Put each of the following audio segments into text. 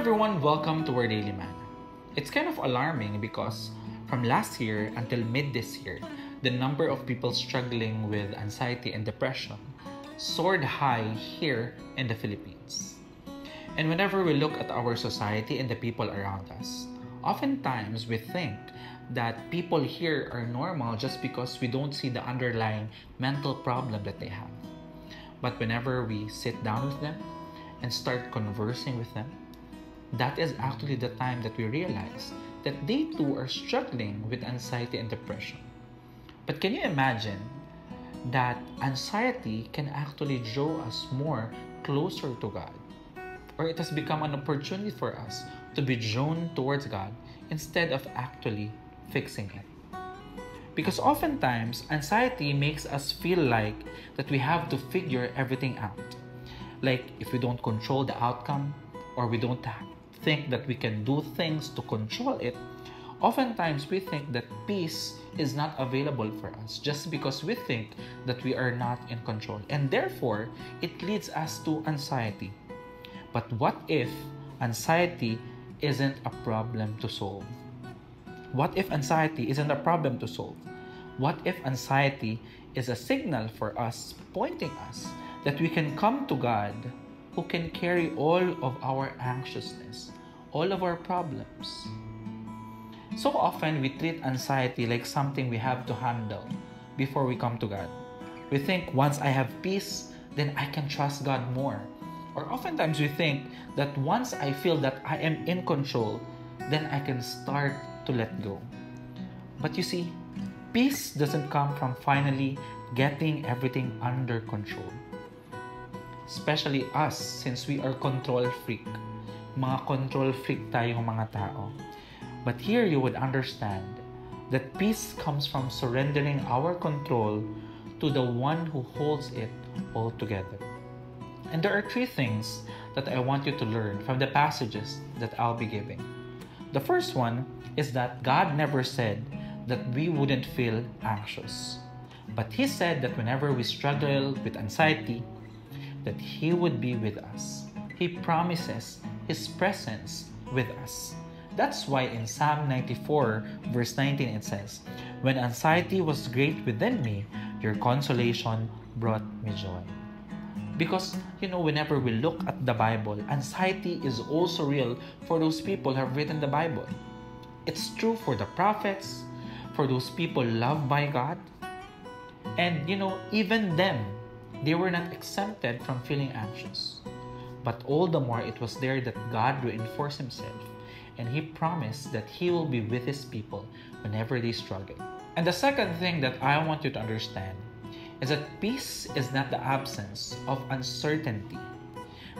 everyone, welcome to our Daily Manna. It's kind of alarming because from last year until mid this year, the number of people struggling with anxiety and depression soared high here in the Philippines. And whenever we look at our society and the people around us, oftentimes we think that people here are normal just because we don't see the underlying mental problem that they have. But whenever we sit down with them and start conversing with them, that is actually the time that we realize that they too are struggling with anxiety and depression. But can you imagine that anxiety can actually draw us more closer to God? Or it has become an opportunity for us to be drawn towards God instead of actually fixing it. Because oftentimes, anxiety makes us feel like that we have to figure everything out. Like if we don't control the outcome or we don't think that we can do things to control it, oftentimes we think that peace is not available for us just because we think that we are not in control. And therefore, it leads us to anxiety. But what if anxiety isn't a problem to solve? What if anxiety isn't a problem to solve? What if anxiety is a signal for us, pointing us that we can come to God who can carry all of our anxiousness, all of our problems? So often we treat anxiety like something we have to handle before we come to God. We think once I have peace, then I can trust God more. Or oftentimes we think that once I feel that I am in control, then I can start to let go. But you see, peace doesn't come from finally getting everything under control. Especially us, since we are control freak. Mga control freak tayong mga tao. But here you would understand that peace comes from surrendering our control to the one who holds it all together. And there are three things that I want you to learn from the passages that I'll be giving. The first one is that God never said that we wouldn't feel anxious. But He said that whenever we struggle with anxiety, that He would be with us. He promises His presence with us. That's why in Psalm 94 verse 19 it says, "When anxiety was great within me, your consolation brought me joy." Because, whenever we look at the Bible, anxiety is also real for those people who have written the Bible. It's true for the prophets, for those people loved by God. And, even them, they were not exempted from feeling anxious. But all the more, it was there that God reinforced Himself. And He promised that He will be with His people whenever they struggle. And the second thing that I want you to understand is that peace is not the absence of uncertainty.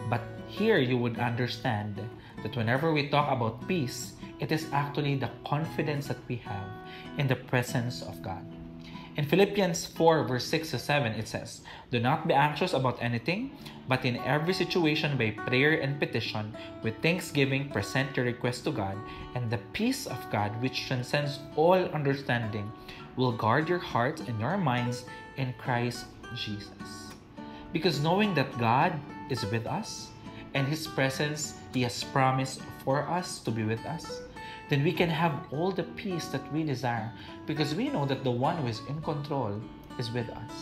But here you would understand that whenever we talk about peace, it is actually the confidence that we have in the presence of God. In Philippians 4 verse 6 to 7, it says, "Do not be anxious about anything, but in every situation by prayer and petition, with thanksgiving present your request to God, and the peace of God, which transcends all understanding, will guard your hearts and your minds in Christ Jesus." Because knowing that God is with us, and His presence, He has promised for us to be with us, then we can have all the peace that we desire because we know that the one who is in control is with us.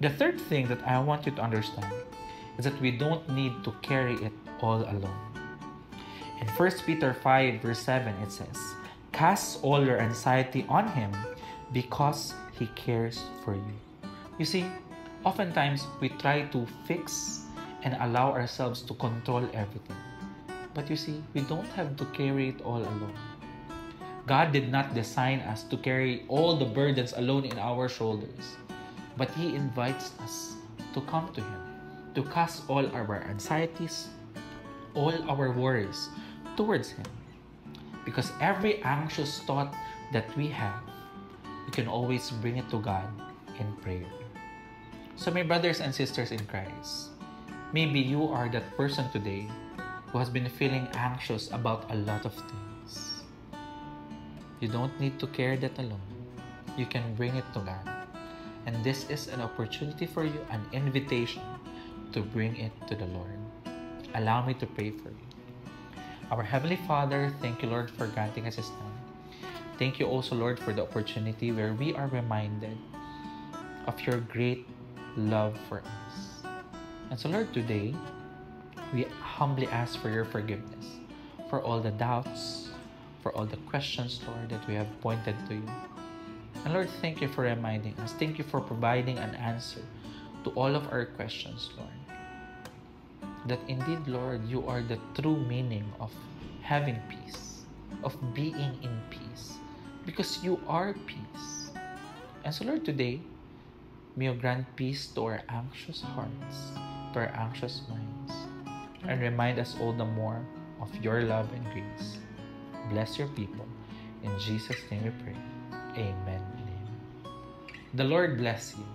The third thing that I want you to understand is that we don't need to carry it all alone. In 1 Peter 5 verse 7, it says, "Cast all your anxiety on Him because He cares for you." You see, oftentimes we try to fix and allow ourselves to control everything. But you see, we don't have to carry it all alone. God did not design us to carry all the burdens alone in our shoulders. But He invites us to come to Him, to cast all our anxieties, all our worries towards Him. Because every anxious thought that we have, we can always bring it to God in prayer. So my brothers and sisters in Christ, maybe you are that person today who has been feeling anxious about a lot of things. You don't need to carry that alone. You can bring it to God. And this is an opportunity for you, an invitation to bring it to the Lord. Allow me to pray for you. Our Heavenly Father, thank you, Lord, for granting us His time. Thank you also, Lord, for the opportunity where we are reminded of your great love for us. And so, Lord, today, we humbly ask for your forgiveness for all the doubts, for all the questions, Lord, that we have pointed to you. And Lord, thank you for reminding us. Thank you for providing an answer to all of our questions, Lord. That indeed, Lord, you are the true meaning of having peace, of being in peace, because you are peace. And so, Lord, today, may you grant peace to our anxious hearts, to our anxious minds, and remind us all the more of your love and grace. Bless your people. In Jesus' name we pray. Amen and amen. The Lord bless you.